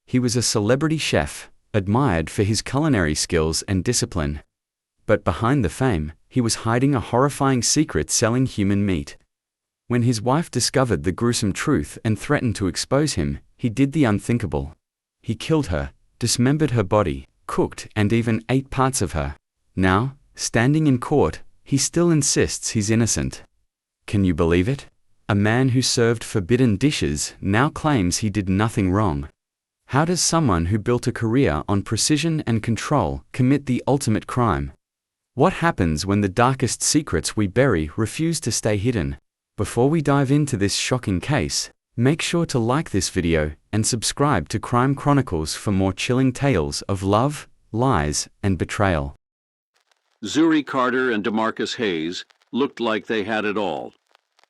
He was a celebrity chef, admired for his culinary skills and discipline. But behind the fame, he was hiding a horrifying secret: selling human meat. When his wife discovered the gruesome truth and threatened to expose him, he did the unthinkable. He killed her, dismembered her body, cooked and even ate parts of her. Now, standing in court, he still insists he's innocent. Can you believe it? A man who served forbidden dishes now claims he did nothing wrong. How does someone who built a career on precision and control commit the ultimate crime? What happens when the darkest secrets we bury refuse to stay hidden? Before we dive into this shocking case, make sure to like this video and subscribe to Crime Chronicles for more chilling tales of love, lies, and betrayal. Zuri Carter and DeMarcus Hayes looked like they had it all.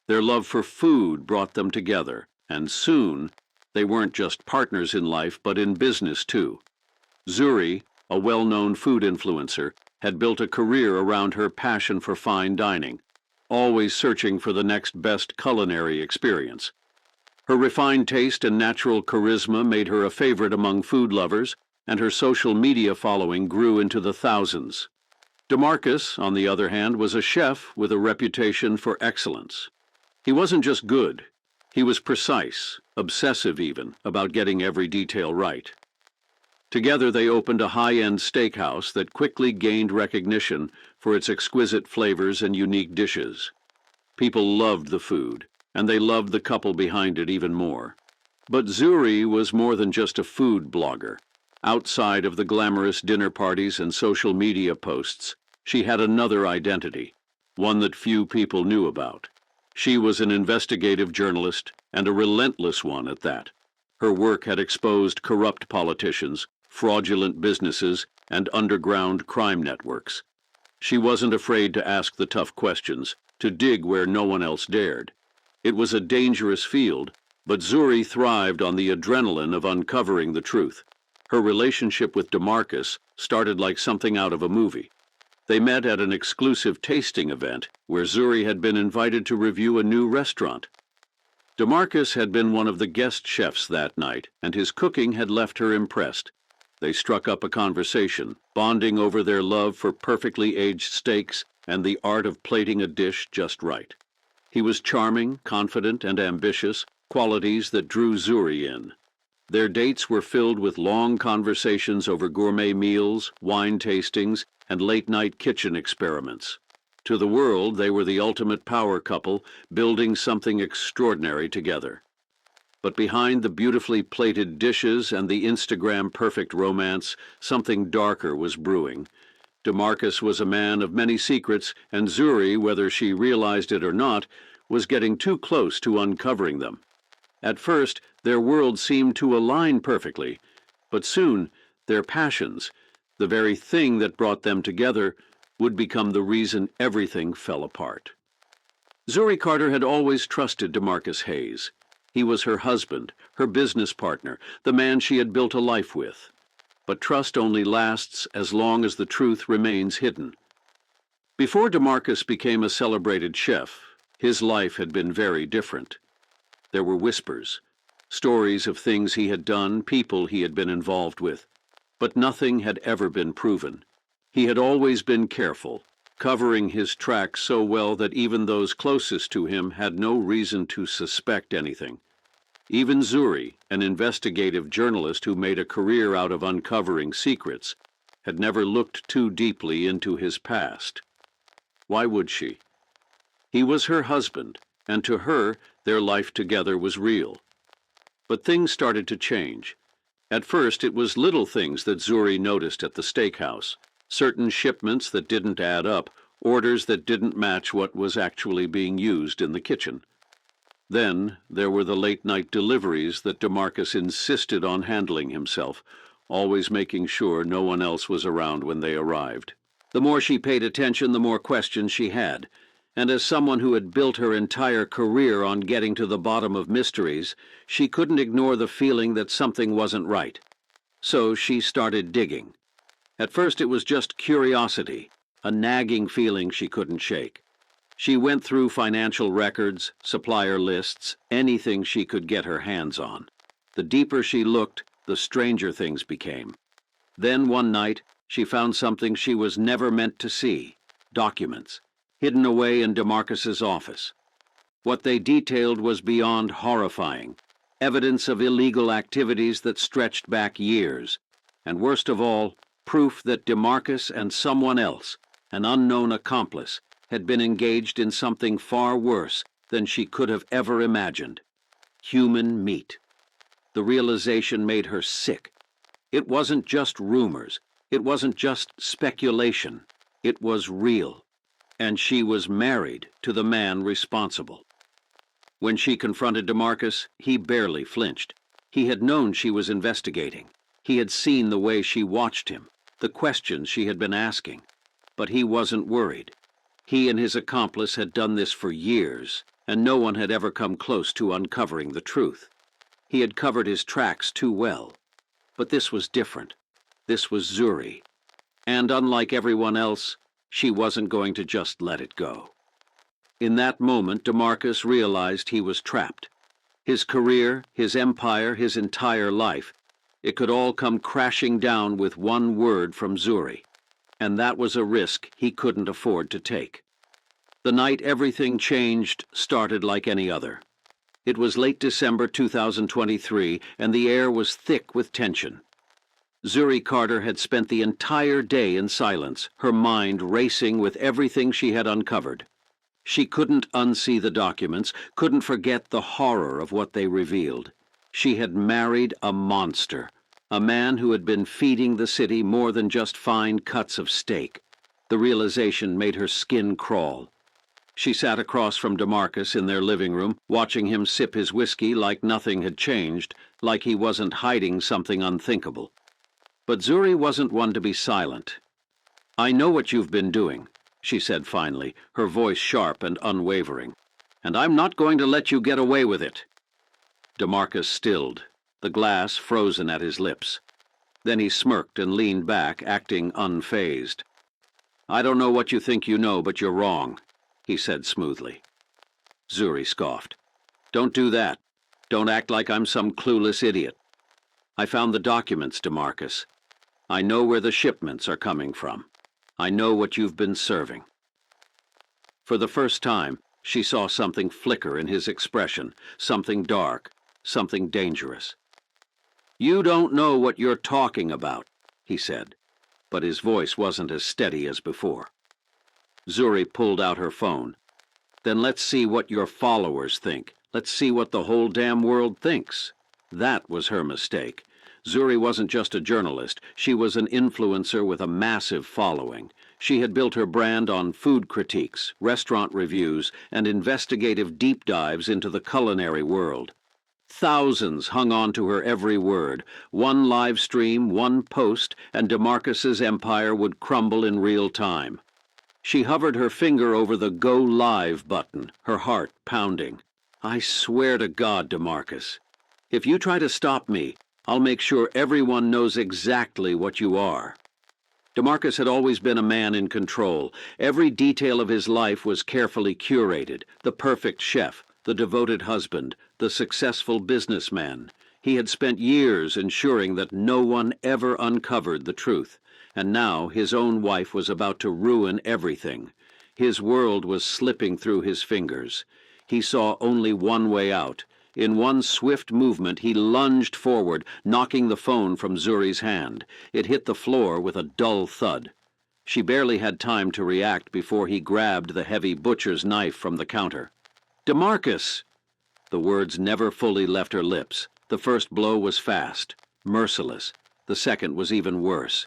Their love for food brought them together, and soon they weren't just partners in life but in business too. Zuri, a well-known food influencer, had built a career around her passion for fine dining, always searching for the next best culinary experience. Her refined taste and natural charisma made her a favorite among food lovers, and her social media following grew into the thousands. DeMarcus, on the other hand, was a chef with a reputation for excellence. He wasn't just good, he was precise, obsessive even, about getting every detail right. Together they opened a high-end steakhouse that quickly gained recognition for its exquisite flavors and unique dishes. People loved the food, and they loved the couple behind it even more. But Zuri was more than just a food blogger. Outside of the glamorous dinner parties and social media posts, she had another identity, one that few people knew about. She was an investigative journalist, and a relentless one at that. Her work had exposed corrupt politicians, fraudulent businesses, and underground crime networks. She wasn't afraid to ask the tough questions, to dig where no one else dared. It was a dangerous field, but Zuri thrived on the adrenaline of uncovering the truth. Her relationship with DeMarcus started like something out of a movie. They met at an exclusive tasting event where Zuri had been invited to review a new restaurant. DeMarcus had been one of the guest chefs that night, and his cooking had left her impressed. They struck up a conversation, bonding over their love for perfectly aged steaks and the art of plating a dish just right. He was charming, confident, and ambitious, qualities that drew Zuri in. Their dates were filled with long conversations over gourmet meals, wine tastings, and late-night kitchen experiments. To the world, they were the ultimate power couple, building something extraordinary together. But behind the beautifully plated dishes and the Instagram-perfect romance, something darker was brewing. DeMarcus was a man of many secrets, and Zuri, whether she realized it or not, was getting too close to uncovering them. At first, their worlds seemed to align perfectly, but soon their passions, the very thing that brought them together, would become the reason everything fell apart. Zuri Carter had always trusted DeMarcus Hayes. He was her husband, her business partner, the man she had built a life with. But trust only lasts as long as the truth remains hidden. Before DeMarcus became a celebrated chef, his life had been very different. There were whispers, stories of things he had done, people he had been involved with, but nothing had ever been proven. He had always been careful, covering his tracks so well that even those closest to him had no reason to suspect anything. Even Zuri, an investigative journalist who made a career out of uncovering secrets, had never looked too deeply into his past. Why would she? He was her husband, and to her, their life together was real. But things started to change. At first, it was little things that Zuri noticed at the steakhouse. Certain shipments that didn't add up, orders that didn't match what was actually being used in the kitchen. Then there were the late-night deliveries that DeMarcus insisted on handling himself, always making sure no one else was around when they arrived. The more she paid attention, the more questions she had. And as someone who had built her entire career on getting to the bottom of mysteries, she couldn't ignore the feeling that something wasn't right. So she started digging. At first it was just curiosity, a nagging feeling she couldn't shake. She went through financial records, supplier lists, anything she could get her hands on. The deeper she looked, the stranger things became. Then one night, she found something she was never meant to see: documents, hidden away in DeMarcus's office. What they detailed was beyond horrifying: evidence of illegal activities that stretched back years, and worst of all, proof that DeMarcus and someone else, an unknown accomplice, had been engaged in something far worse than she could have ever imagined: human meat. The realization made her sick. It wasn't just rumors. It wasn't just speculation. It was real. And she was married to the man responsible. When she confronted DeMarcus, he barely flinched. He had known she was investigating. He had seen the way she watched him, the questions she had been asking. But he wasn't worried. He and his accomplice had done this for years, and no one had ever come close to uncovering the truth. He had covered his tracks too well. But this was different. This was Zuri. And unlike everyone else, she wasn't going to just let it go. In that moment, DeMarcus realized he was trapped. His career, his empire, his entire life, it could all come crashing down with one word from Zuri. And that was a risk he couldn't afford to take. The night everything changed started like any other. It was late December 2023, and the air was thick with tension. Zuri Carter had spent the entire day in silence, her mind racing with everything she had uncovered. She couldn't unsee the documents, couldn't forget the horror of what they revealed. She had married a monster, a man who had been feeding the city more than just fine cuts of steak. The realization made her skin crawl. She sat across from DeMarcus in their living room, watching him sip his whiskey like nothing had changed, like he wasn't hiding something unthinkable. But Zuri wasn't one to be silent. "I know what you've been doing," she said finally, her voice sharp and unwavering. "And I'm not going to let you get away with it." DeMarcus stilled, the glass frozen at his lips. Then he smirked and leaned back, acting unfazed. "I don't know what you think you know, but you're wrong," he said smoothly. Zuri scoffed. "Don't do that. Don't act like I'm some clueless idiot. I found the documents, DeMarcus. I know where the shipments are coming from. I know what you've been serving." For the first time, she saw something flicker in his expression, something dark, something dangerous. "You don't know what you're talking about," he said, but his voice wasn't as steady as before. Zuri pulled out her phone. "Then let's see what your followers think. Let's see what the whole damn world thinks." That was her mistake. Zuri wasn't just a journalist. She was an influencer with a massive following. She had built her brand on food critiques, restaurant reviews, and investigative deep dives into the culinary world. Thousands hung on to her every word. One live stream, one post, and DeMarcus's empire would crumble in real time. She hovered her finger over the Go Live button, her heart pounding. "I swear to God, DeMarcus, if you try to stop me, I'll make sure everyone knows exactly what you are." DeMarcus had always been a man in control. Every detail of his life was carefully curated: the perfect chef, the devoted husband, the successful businessman. He had spent years ensuring that no one ever uncovered the truth, and now his own wife was about to ruin everything. His world was slipping through his fingers. He saw only one way out. In one swift movement, he lunged forward, knocking the phone from Zuri's hand. It hit the floor with a dull thud. She barely had time to react before he grabbed the heavy butcher's knife from the counter. "DeMarcus!" The words never fully left her lips. The first blow was fast, merciless. The second was even worse.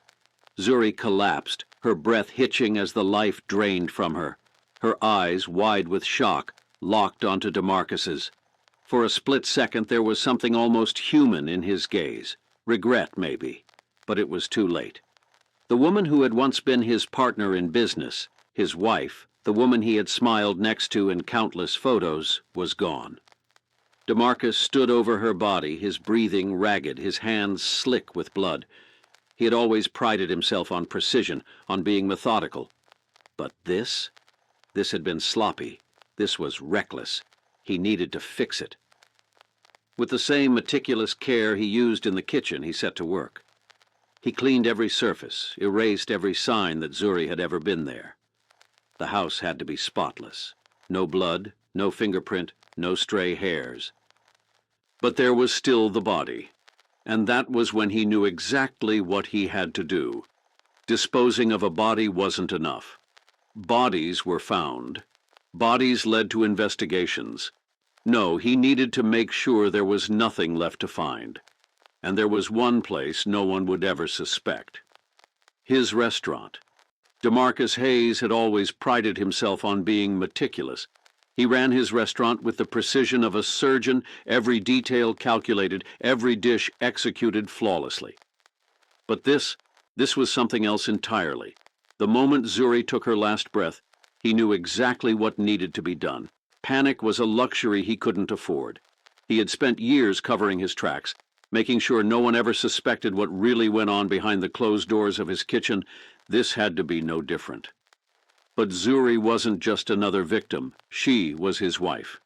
Zuri collapsed, her breath hitching as the life drained from her. Her eyes, wide with shock, locked onto DeMarcus's. For a split second there was something almost human in his gaze. Regret, maybe. But it was too late. The woman who had once been his partner in business, his wife, the woman he had smiled next to in countless photos, was gone. DeMarcus stood over her body, his breathing ragged, his hands slick with blood. He had always prided himself on precision, on being methodical. But this had been sloppy. This was reckless. He needed to fix it. With the same meticulous care he used in the kitchen, he set to work. He cleaned every surface, erased every sign that Zuri had ever been there. The house had to be spotless. No blood, no fingerprint, no stray hairs. But there was still the body, and that was when he knew exactly what he had to do. Disposing of a body wasn't enough. Bodies were found. Bodies led to investigations. No, he needed to make sure there was nothing left to find. And there was one place no one would ever suspect. His restaurant. DeMarcus Hayes had always prided himself on being meticulous. He ran his restaurant with the precision of a surgeon, every detail calculated, every dish executed flawlessly. But this was something else entirely. The moment Zuri took her last breath, he knew exactly what needed to be done. Panic was a luxury he couldn't afford. He had spent years covering his tracks, making sure no one ever suspected what really went on behind the closed doors of his kitchen. This had to be no different. But Zuri wasn't just another victim. She was his wife.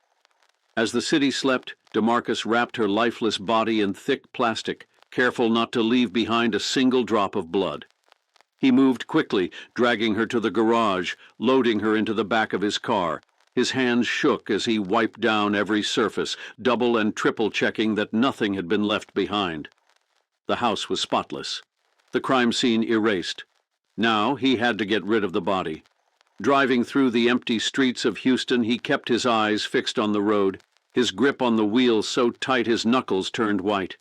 As the city slept, DeMarcus wrapped her lifeless body in thick plastic, careful not to leave behind a single drop of blood. He moved quickly, dragging her to the garage, loading her into the back of his car. His hands shook as he wiped down every surface, double and triple checking that nothing had been left behind. The house was spotless, the crime scene erased. Now he had to get rid of the body. Driving through the empty streets of Houston, he kept his eyes fixed on the road, his grip on the wheel so tight his knuckles turned white.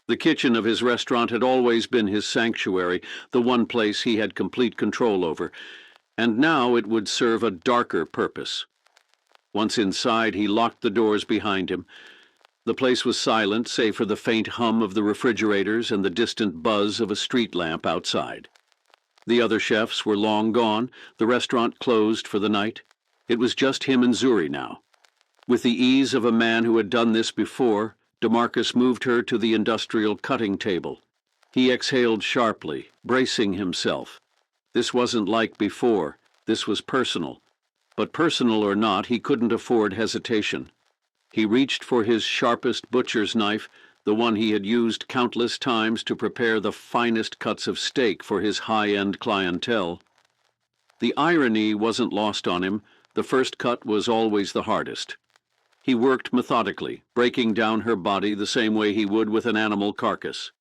The kitchen of his restaurant had always been his sanctuary, the one place he had complete control over, and now it would serve a darker purpose. Once inside, he locked the doors behind him. The place was silent, save for the faint hum of the refrigerators and the distant buzz of a street lamp outside. The other chefs were long gone, the restaurant closed for the night. It was just him and Zuri now. With the ease of a man who had done this before, DeMarcus moved her to the industrial cutting table. He exhaled sharply, bracing himself. This wasn't like before. This was personal. But personal or not, he couldn't afford hesitation. He reached for his sharpest butcher's knife, the one he had used countless times to prepare the finest cuts of steak for his high-end clientele. The irony wasn't lost on him. The first cut was always the hardest. He worked methodically, breaking down her body the same way he would with an animal carcass.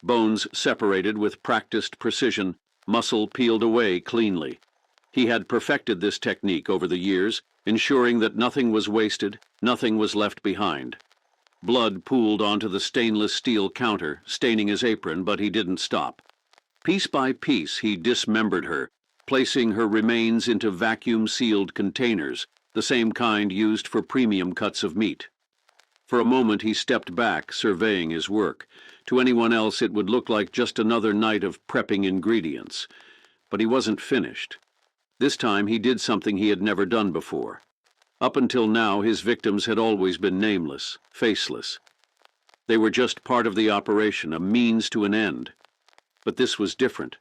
Bones separated with practiced precision, muscle peeled away cleanly. He had perfected this technique over the years, ensuring that nothing was wasted, nothing was left behind. Blood pooled onto the stainless steel counter, staining his apron, but he didn't stop. Piece by piece, he dismembered her, placing her remains into vacuum-sealed containers, the same kind used for premium cuts of meat. For a moment he stepped back, surveying his work. To anyone else it would look like just another night of prepping ingredients. But he wasn't finished. This time he did something he had never done before. Up until now his victims had always been nameless, faceless. They were just part of the operation, a means to an end. But this was different.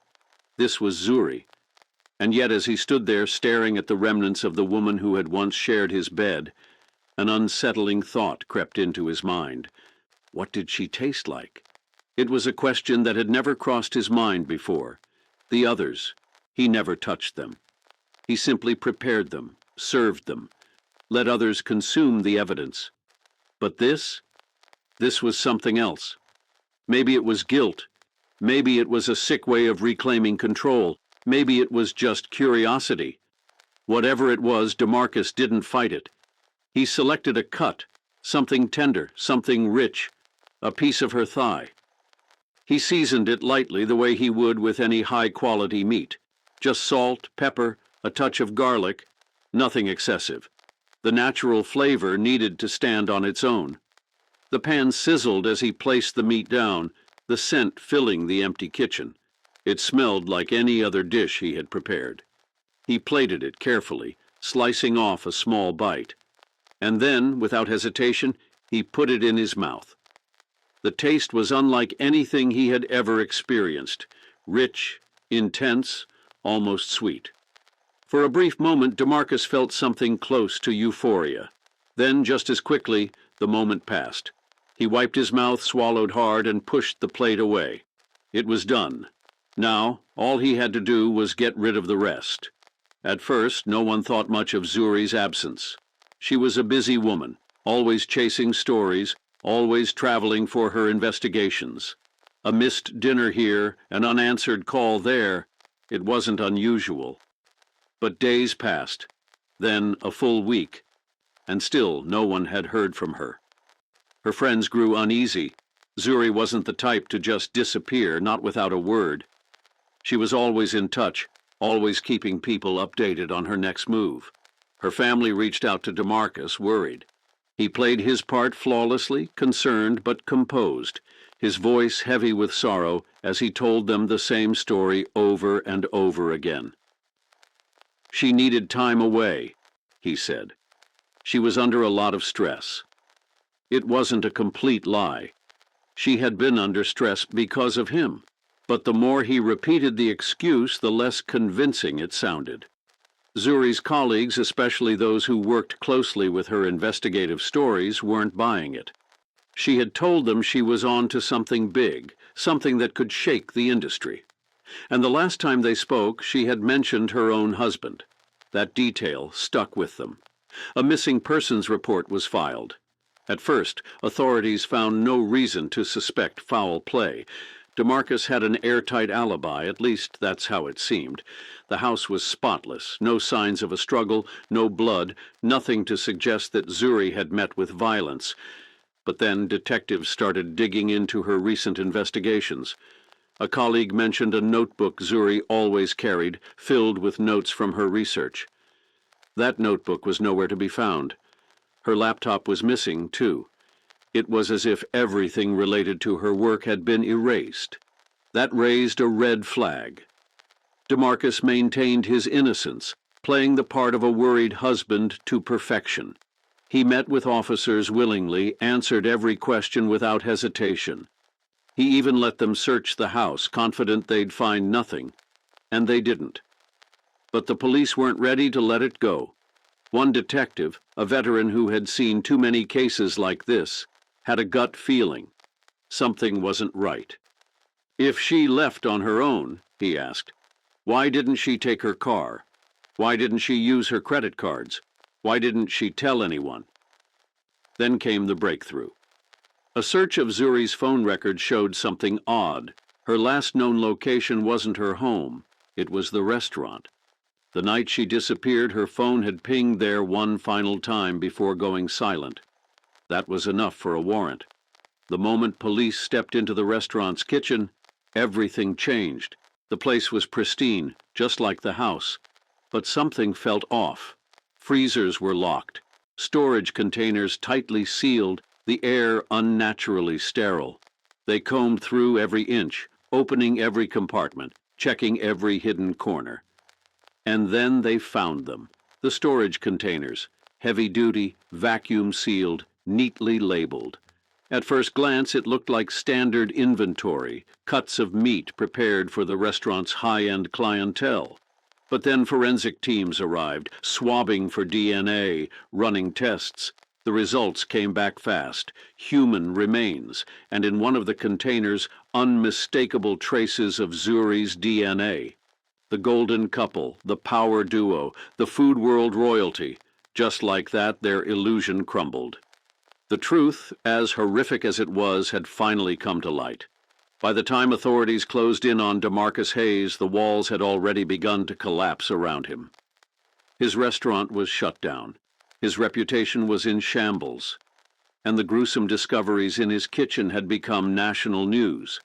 This was Zuri. And yet as he stood there staring at the remnants of the woman who had once shared his bed, an unsettling thought crept into his mind. What did she taste like? It was a question that had never crossed his mind before. The others, he never touched them. He simply prepared them, served them, let others consume the evidence. But this was something else. Maybe it was guilt. Maybe it was a sick way of reclaiming control. Maybe it was just curiosity. Whatever it was, DeMarcus didn't fight it. He selected a cut, something tender, something rich, a piece of her thigh. He seasoned it lightly the way he would with any high-quality meat. Just salt, pepper, a touch of garlic, nothing excessive. The natural flavor needed to stand on its own. The pan sizzled as he placed the meat down, the scent filling the empty kitchen. It smelled like any other dish he had prepared. He plated it carefully, slicing off a small bite. And then, without hesitation, he put it in his mouth. The taste was unlike anything he had ever experienced. Rich, intense, almost sweet. For a brief moment, DeMarcus felt something close to euphoria. Then, just as quickly, the moment passed. He wiped his mouth, swallowed hard, and pushed the plate away. It was done. Now, all he had to do was get rid of the rest. At first, no one thought much of Zuri's absence. She was a busy woman, always chasing stories, always traveling for her investigations. A missed dinner here, an unanswered call there, it wasn't unusual. But days passed, then a full week, and still no one had heard from her. Her friends grew uneasy. Zuri wasn't the type to just disappear, not without a word. She was always in touch, always keeping people updated on her next move. Her family reached out to DeMarcus, worried. He played his part flawlessly, concerned but composed, his voice heavy with sorrow as he told them the same story over and over again. She needed time away, he said. She was under a lot of stress. It wasn't a complete lie. She had been under stress because of him, but the more he repeated the excuse, the less convincing it sounded. Zuri's colleagues, especially those who worked closely with her investigative stories, weren't buying it. She had told them she was on to something big, something that could shake the industry. And the last time they spoke, she had mentioned her own husband. That detail stuck with them. A missing persons report was filed. At first, authorities found no reason to suspect foul play. DeMarcus had an airtight alibi, at least that's how it seemed. The house was spotless, no signs of a struggle, no blood, nothing to suggest that Zuri had met with violence. But then detectives started digging into her recent investigations. A colleague mentioned a notebook Zuri always carried, filled with notes from her research. That notebook was nowhere to be found. Her laptop was missing, too. It was as if everything related to her work had been erased. That raised a red flag. DeMarcus maintained his innocence, playing the part of a worried husband to perfection. He met with officers willingly, answered every question without hesitation. He even let them search the house, confident they'd find nothing, and they didn't. But the police weren't ready to let it go. One detective, a veteran who had seen too many cases like this, had a gut feeling. Something wasn't right. If she left on her own, he asked, why didn't she take her car? Why didn't she use her credit cards? Why didn't she tell anyone? Then came the breakthrough. A search of Zuri's phone records showed something odd. Her last known location wasn't her home. It was the restaurant. The night she disappeared, her phone had pinged there one final time before going silent. That was enough for a warrant. The moment police stepped into the restaurant's kitchen, everything changed. The place was pristine, just like the house. But something felt off. Freezers were locked, storage containers tightly sealed, the air unnaturally sterile. They combed through every inch, opening every compartment, checking every hidden corner. And then they found them, the storage containers, heavy-duty, vacuum-sealed, neatly labeled. At first glance, it looked like standard inventory, cuts of meat prepared for the restaurant's high-end clientele. But then forensic teams arrived, swabbing for DNA, running tests. The results came back fast, human remains, and in one of the containers, unmistakable traces of Zuri's DNA. The golden couple, the power duo, the food world royalty. Just like that, their illusion crumbled. The truth, as horrific as it was, had finally come to light. By the time authorities closed in on DeMarcus Hayes, the walls had already begun to collapse around him. His restaurant was shut down. His reputation was in shambles. And the gruesome discoveries in his kitchen had become national news.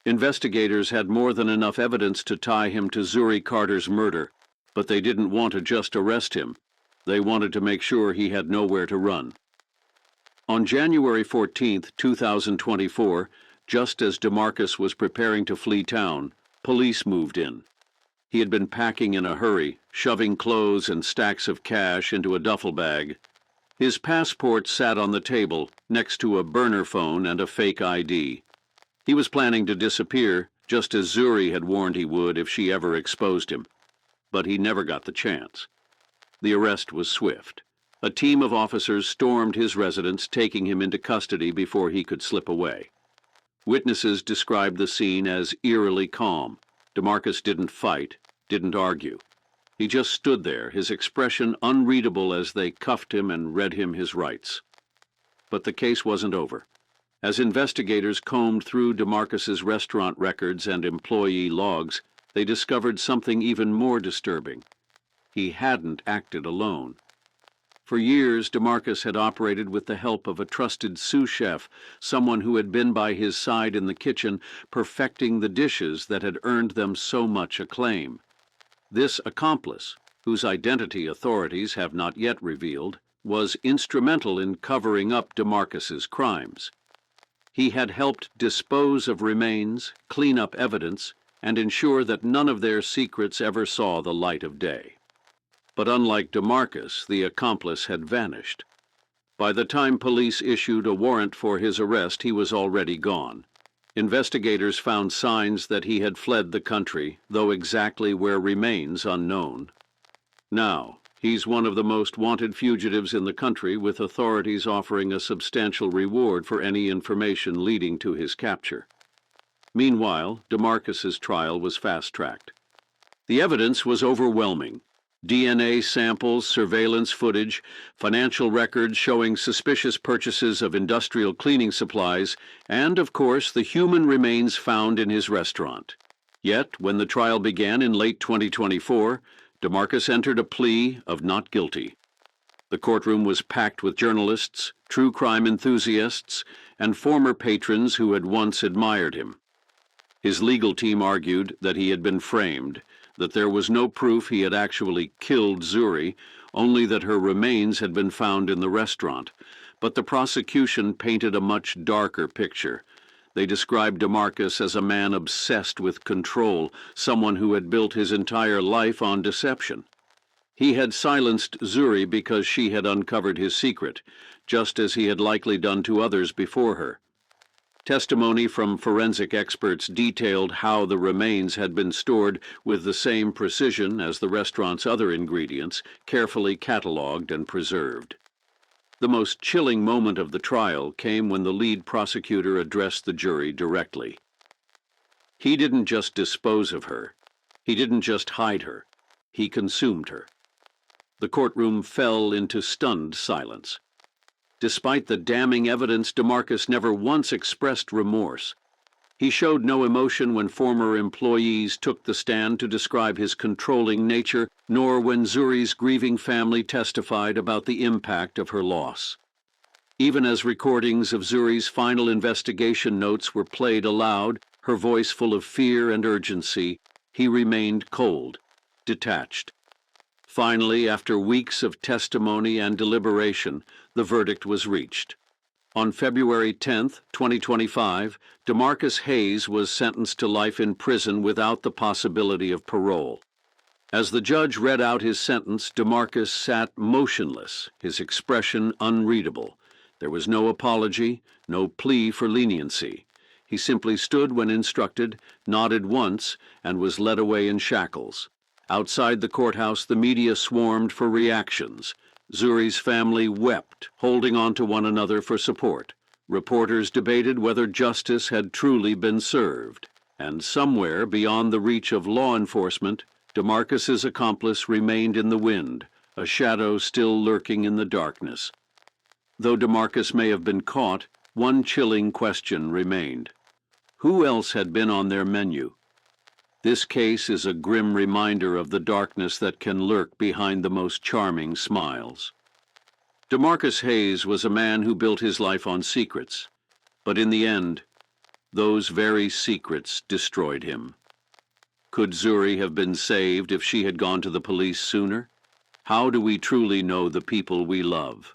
Investigators had more than enough evidence to tie him to Zuri Carter's murder, but they didn't want to just arrest him. They wanted to make sure he had nowhere to run. On January 14, 2024, just as DeMarcus was preparing to flee town, police moved in. He had been packing in a hurry, shoving clothes and stacks of cash into a duffel bag. His passport sat on the table, next to a burner phone and a fake ID. He was planning to disappear, just as Zuri had warned he would if she ever exposed him. But he never got the chance. The arrest was swift. A team of officers stormed his residence, taking him into custody before he could slip away. Witnesses described the scene as eerily calm. DeMarcus didn't fight, didn't argue. He just stood there, his expression unreadable as they cuffed him and read him his rights. But the case wasn't over. As investigators combed through DeMarcus's restaurant records and employee logs, they discovered something even more disturbing. He hadn't acted alone. For years, DeMarcus had operated with the help of a trusted sous chef, someone who had been by his side in the kitchen, perfecting the dishes that had earned them so much acclaim. This accomplice, whose identity authorities have not yet revealed, was instrumental in covering up DeMarcus's crimes. He had helped dispose of remains, clean up evidence, and ensure that none of their secrets ever saw the light of day. But unlike DeMarcus, the accomplice had vanished. By the time police issued a warrant for his arrest, he was already gone. Investigators found signs that he had fled the country, though exactly where remains unknown. Now, he's one of the most wanted fugitives in the country, with authorities offering a substantial reward for any information leading to his capture. Meanwhile, DeMarcus's trial was fast-tracked. The evidence was overwhelming. DNA samples, surveillance footage, financial records showing suspicious purchases of industrial cleaning supplies, and, of course, the human remains found in his restaurant. Yet, when the trial began in late 2024, DeMarcus entered a plea of not guilty. The courtroom was packed with journalists, true crime enthusiasts, and former patrons who had once admired him. His legal team argued that he had been framed, that there was no proof he had actually killed Zuri, only that her remains had been found in the restaurant. But the prosecution painted a much darker picture. They described DeMarcus as a man obsessed with control, someone who had built his entire life on deception. He had silenced Zuri because she had uncovered his secret, just as he had likely done to others before her. Testimony from forensic experts detailed how the remains had been stored with the same precision as the restaurant's other ingredients, carefully catalogued and preserved. The most chilling moment of the trial came when the lead prosecutor addressed the jury directly. He didn't just dispose of her. He didn't just hide her. He consumed her. The courtroom fell into stunned silence. Despite the damning evidence, DeMarcus never once expressed remorse. He showed no emotion when former employees took the stand to describe his controlling nature, nor when Zuri's grieving family testified about the impact of her loss. Even as recordings of Zuri's final investigation notes were played aloud, her voice full of fear and urgency, he remained cold, detached. Finally, after weeks of testimony and deliberation, the verdict was reached. On February 10, 2025, DeMarcus Hayes was sentenced to life in prison without the possibility of parole. As the judge read out his sentence, DeMarcus sat motionless, his expression unreadable. There was no apology, no plea for leniency. He simply stood when instructed, nodded once, and was led away in shackles. Outside the courthouse, the media swarmed for reactions. Zuri's family wept, holding on to one another for support. Reporters debated whether justice had truly been served. And somewhere beyond the reach of law enforcement, DeMarcus's accomplice remained in the wind, a shadow still lurking in the darkness. Though DeMarcus may have been caught, one chilling question remained. Who else had been on their menu? This case is a grim reminder of the darkness that can lurk behind the most charming smiles. DeMarcus Hayes was a man who built his life on secrets, but in the end, those very secrets destroyed him. Could Zuri have been saved if she had gone to the police sooner? How do we truly know the people we love?